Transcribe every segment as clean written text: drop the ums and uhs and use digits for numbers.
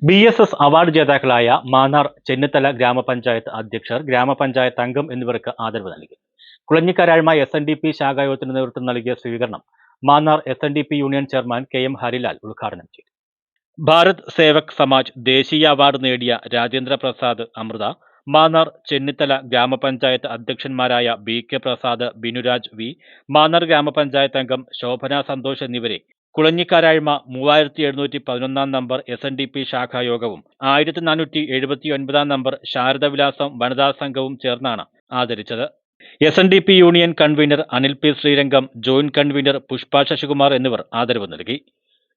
BSS award ജേതാക്കളായ മാന്നാർ ചെന്നിത്തല ഗ്രാമപഞ്ചായത്ത് അധ്യക്ഷർ, ഗ്രാമപഞ്ചായത്ത് അംഗം എന്നിവർക്ക് ആദരവ് നൽകി. കുളഞ്ഞിക്കാരാഴ്മ SNDP ശാഖായോഗത്തിന് നേതൃത്വം നൽകിയ സ്വീകരണം Mannar SNDP union chairman KM Harilal ഉദ്ഘാടനം ചെയ്തു. ഭാരത് സേവക് സമാജ് ദേശീയ അവാർഡ് നേടിയ രാജേന്ദ്ര പ്രസാദ് അമൃത, മാന്നാർ ചെന്നിത്തല ഗ്രാമപഞ്ചായത്ത് അധ്യക്ഷന്മാരായ BK പ്രസാദ്, ബിനുരാജ് V, മാന്നാർ ഗ്രാമപഞ്ചായത്ത് അംഗം ശോഭന സന്തോഷ് എന്നിവരെ കുളഞ്ഞിക്കാരാഴ്മ 3711 നമ്പർ SNDP ശാഖായോഗവും 1479 നമ്പർ ശാരദവിലാസം വനിതാ സംഘവും ചേർന്നാണ് ആദരിച്ചത്. SNDP union convener Anil P Sreerangam, joint convener Pushpa Sasikumar എന്നിവർ ആദരവ് നൽകി.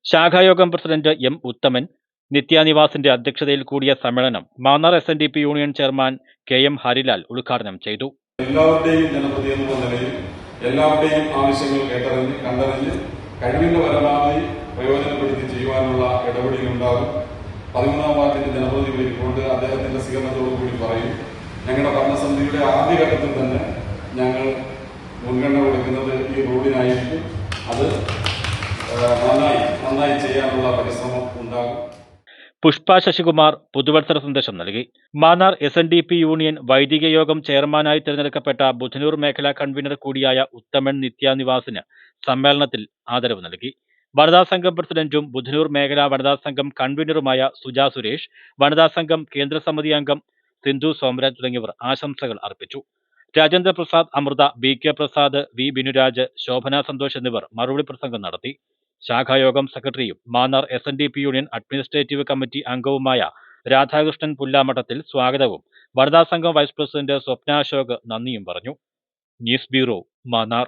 ശാഖായോഗം പ്രസിഡന്റ് M ഉത്തമൻ നിത്യാനിവാസിന്റെ അധ്യക്ഷതയിൽ കൂടിയ സമ്മേളനം Mannar SNDP union chairman KM Harilal ഉദ്ഘാടനം ചെയ്തു. എല്ലാവരുടെയും ജനപ്രതി എന്ന നിലയിൽ എല്ലാവരുടെയും ആവശ്യങ്ങൾ കേട്ടറിഞ്ഞ് കണ്ടറിഞ്ഞ് കഴിവിന്റെ പരമാവധി പ്രയോജനപ്പെടുത്തി ചെയ്യുവാനുള്ള ഇടപെടലുണ്ടാകും. 13-ാം വാർഡിന്റെ ജനപ്രതി വിളിക്കൊണ്ട് അദ്ദേഹത്തിന്റെ സ്വീകരണത്തോടുകൂടി പറയും, ഞങ്ങളുടെ ഭരണസമിതിയുടെ ആദ്യഘട്ടത്തിൽ തന്നെ ഞങ്ങൾ മുൻഗണന കൊടുക്കുന്നത് ഈ റോഡിനായിരിക്കും. അത് നന്നായി ചെയ്യാനുള്ള പരിശ്രമം ഉണ്ടാകും. പുഷ്പ ശശികുമാർ പുതുവത്സര സന്ദേശം നൽകി. മാന്നാർ SNDP യൂണിയൻ വൈദിക യോഗം ചെയർമാനായി തിരഞ്ഞെടുക്കപ്പെട്ട ബുധനൂർ മേഖലാ കൺവീനർ കൂടിയായ ഉത്തമൻ നിത്യാനിവാസിന് സമ്മേളനത്തിൽ ആദരവ് നൽകി. വനിതാ സംഘം പ്രസിഡന്റും ബുധനൂർ മേഖലാ വനിതാ സംഘം കൺവീനറുമായ സുജ സുരേഷ്, വനിതാ സംഘം കേന്ദ്രസമിതി അംഗം സിന്ധു സോമരാജ് തുടങ്ങിയവർ ആശംസകൾ അർപ്പിച്ചു. രാജേന്ദ്ര പ്രസാദ് അമൃത, BK പ്രസാദ് V, ബിനുരാജ്, ശോഭന സന്തോഷ് എന്നിവർ മറുപടി പ്രസംഗം നടത്തി. ശാഖായോഗം സെക്രട്ടറിയും Mannar SNDP union administrative committee അംഗവുമായ രാധാകൃഷ്ണൻ പുല്ലാമഠത്തിൽ സ്വാഗതവും വനിതാ സംഘം വൈസ് പ്രസിഡന്റ് സ്വപ്ന അശോക് നന്ദിയും പറഞ്ഞു. News bureau, Mannar.